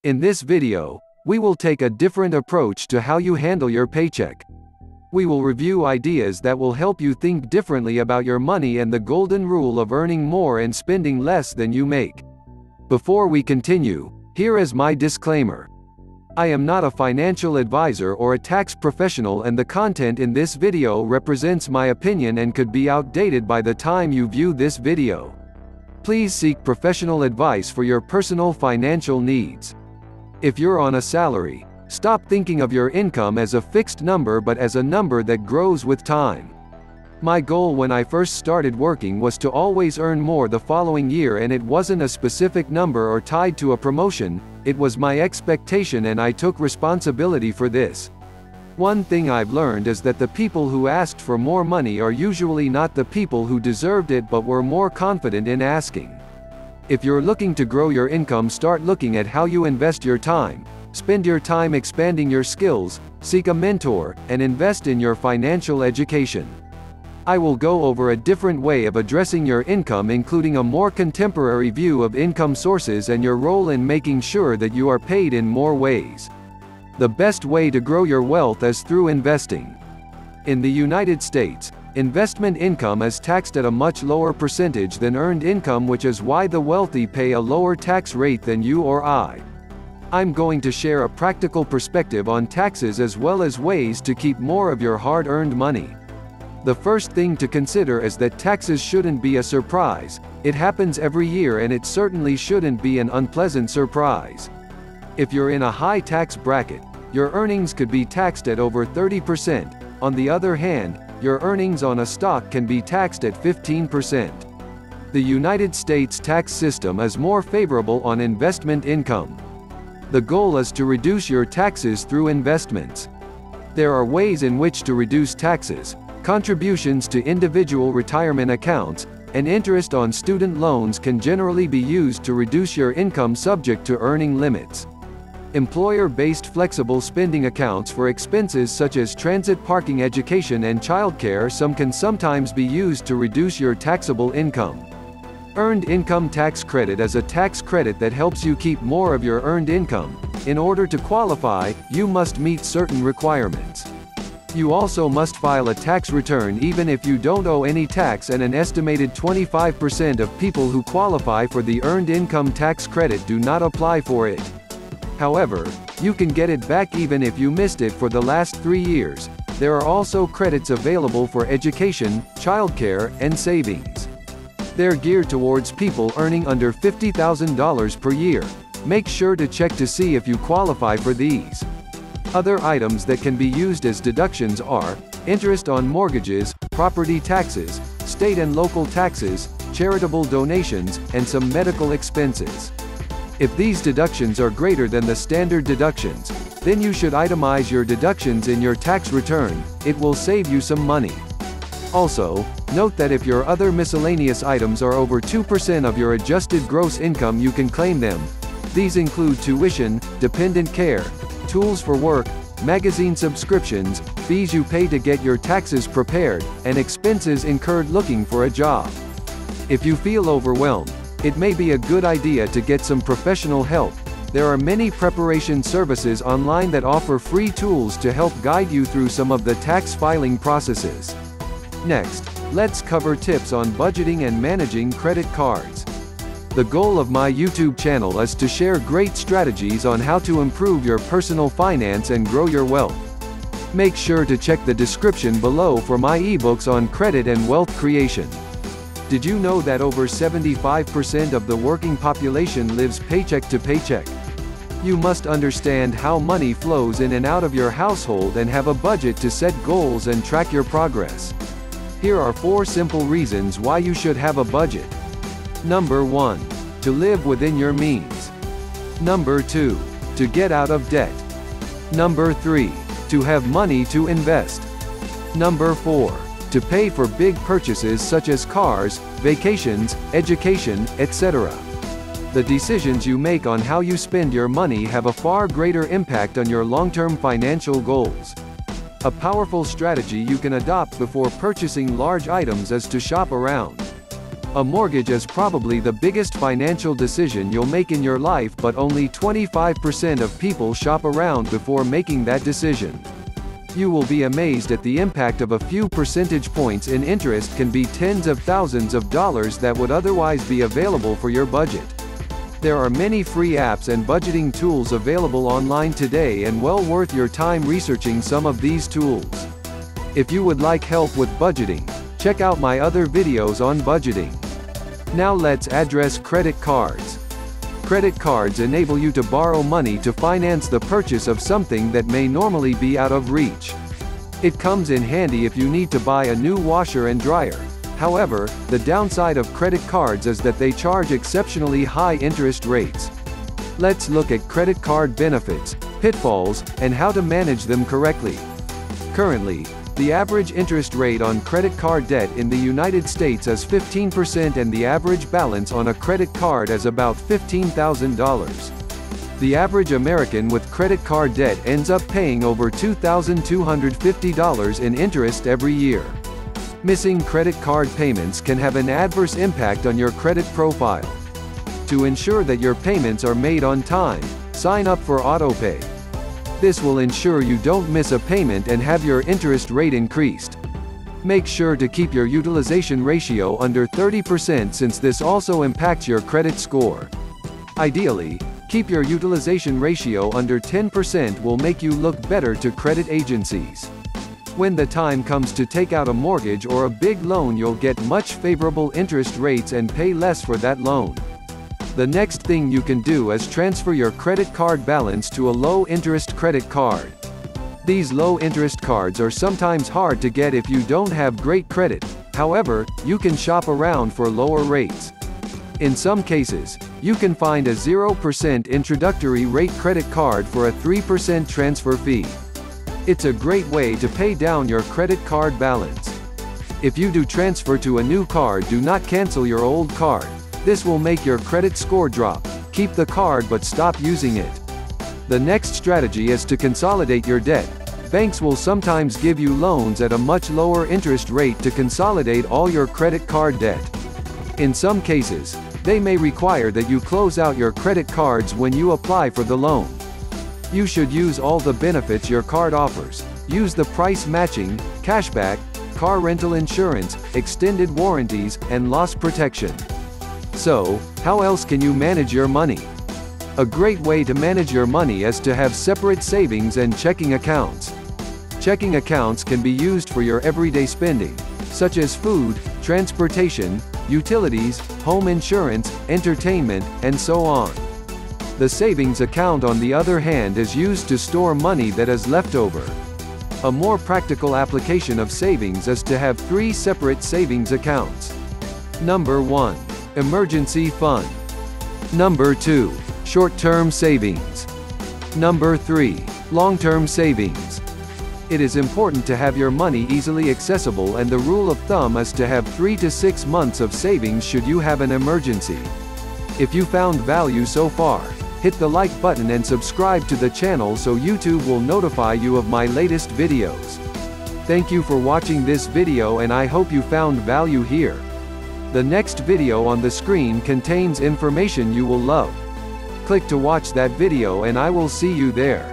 In this video, we will take a different approach to how you handle your paycheck. We will review ideas that will help you think differently about your money and the golden rule of earning more and spending less than you make. Before we continue, here is my disclaimer. I am not a financial advisor or a tax professional, and the content in this video represents my opinion and could be outdated by the time you view this video. Please seek professional advice for your personal financial needs. If you're on a salary, stop thinking of your income as a fixed number but as a number that grows with time. My goal when I first started working was to always earn more the following year, and it wasn't a specific number or tied to a promotion, it was my expectation, and I took responsibility for this. One thing I've learned is that the people who asked for more money are usually not the people who deserved it but were more confident in asking. If you're looking to grow your income, start looking at how you invest your time. Spend your time expanding your skills, seek a mentor, and invest in your financial education. I will go over a different way of addressing your income, including a more contemporary view of income sources and your role in making sure that you are paid in more ways. The best way to grow your wealth is through investing. In the United States, investment income is taxed at a much lower percentage than earned income, which is why the wealthy pay a lower tax rate than you or I. I'm going to share a practical perspective on taxes as well as ways to keep more of your hard-earned money. The first thing to consider is that taxes shouldn't be a surprise. It happens every year, and it certainly shouldn't be an unpleasant surprise. If you're in a high tax bracket, your earnings could be taxed at over 30%. On the other hand, your earnings on a stock can be taxed at 15%. The United States tax system is more favorable on investment income. The goal is to reduce your taxes through investments. There are ways in which to reduce taxes: contributions to individual retirement accounts, and interest on student loans can generally be used to reduce your income subject to earning limits. Employer-based flexible spending accounts for expenses such as transit parking, education, and childcare can sometimes be used to reduce your taxable income. Earned income tax credit is a tax credit that helps you keep more of your earned income. In order to qualify, you must meet certain requirements. You also must file a tax return even if you don't owe any tax, and an estimated 25% of people who qualify for the earned income tax credit do not apply for it. However, you can get it back even if you missed it for the last 3 years. There are also credits available for education, childcare, and savings. They're geared towards people earning under $50,000 per year. Make sure to check to see if you qualify for these. Other items that can be used as deductions are interest on mortgages, property taxes, state and local taxes, charitable donations, and some medical expenses. If these deductions are greater than the standard deductions, then you should itemize your deductions in your tax return. It will save you some money. Also, note that if your other miscellaneous items are over 2% of your adjusted gross income, you can claim them. These include tuition, dependent care, tools for work, magazine subscriptions, fees you pay to get your taxes prepared, and expenses incurred looking for a job. If you feel overwhelmed, it may be a good idea to get some professional help. There are many preparation services online that offer free tools to help guide you through some of the tax filing processes. Next, let's cover tips on budgeting and managing credit cards. The goal of my YouTube channel is to share great strategies on how to improve your personal finance and grow your wealth. Make sure to check the description below for my eBooks on credit and wealth creation. Did you know that over 75% of the working population lives paycheck to paycheck? You must understand how money flows in and out of your household and have a budget to set goals and track your progress. Here are 4 simple reasons why you should have a budget. Number 1. To live within your means. Number 2. To get out of debt. Number 3. To have money to invest. Number 4. To pay for big purchases such as cars, vacations, education, etc. The decisions you make on how you spend your money have a far greater impact on your long-term financial goals. A powerful strategy you can adopt before purchasing large items is to shop around. A mortgage is probably the biggest financial decision you'll make in your life, but only 25% of people shop around before making that decision. You will be amazed at the impact of a few percentage points in interest can be tens of thousands of dollars that would otherwise be available for your budget. There are many free apps and budgeting tools available online today, and well worth your time researching some of these tools. If you would like help with budgeting, check out my other videos on budgeting. Now let's address credit cards. Credit cards enable you to borrow money to finance the purchase of something that may normally be out of reach. It comes in handy if you need to buy a new washer and dryer. However, the downside of credit cards is that they charge exceptionally high interest rates. Let's look at credit card benefits, pitfalls, and how to manage them correctly. Currently, the average interest rate on credit card debt in the United States is 15%, and the average balance on a credit card is about $15,000. The average American with credit card debt ends up paying over $2,250 in interest every year. Missing credit card payments can have an adverse impact on your credit profile. To ensure that your payments are made on time, sign up for AutoPay. This will ensure you don't miss a payment and have your interest rate increased. Make sure to keep your utilization ratio under 30%, since this also impacts your credit score. Ideally, keep your utilization ratio under 10% will make you look better to credit agencies. When the time comes to take out a mortgage or a big loan, you'll get much favorable interest rates and pay less for that loan. The next thing you can do is transfer your credit card balance to a low-interest credit card. These low-interest cards are sometimes hard to get if you don't have great credit. However, you can shop around for lower rates. In some cases, you can find a 0% introductory rate credit card for a 3% transfer fee. It's a great way to pay down your credit card balance. If you do transfer to a new card, do not cancel your old card. This will make your credit score drop. Keep the card but stop using it. The next strategy is to consolidate your debt. Banks will sometimes give you loans at a much lower interest rate to consolidate all your credit card debt. In some cases, they may require that you close out your credit cards when you apply for the loan. You should use all the benefits your card offers. Use the price matching, cashback, car rental insurance, extended warranties, and loss protection. So, how else can you manage your money? A great way to manage your money is to have separate savings and checking accounts. Checking accounts can be used for your everyday spending, such as food, transportation, utilities, home insurance, entertainment, and so on. The savings account, on the other hand, is used to store money that is left over. A more practical application of savings is to have 3 separate savings accounts. Number 1. Emergency fund. Number 2. Short-term savings. Number 3. Long-term savings. It is important to have your money easily accessible, and the rule of thumb is to have 3 to 6 months of savings should you have an emergency. If you found value so far, hit the like button and subscribe to the channel so YouTube will notify you of my latest videos. Thank you for watching this video, and I hope you found value here. The next video on the screen contains information you will love. Click to watch that video and I will see you there.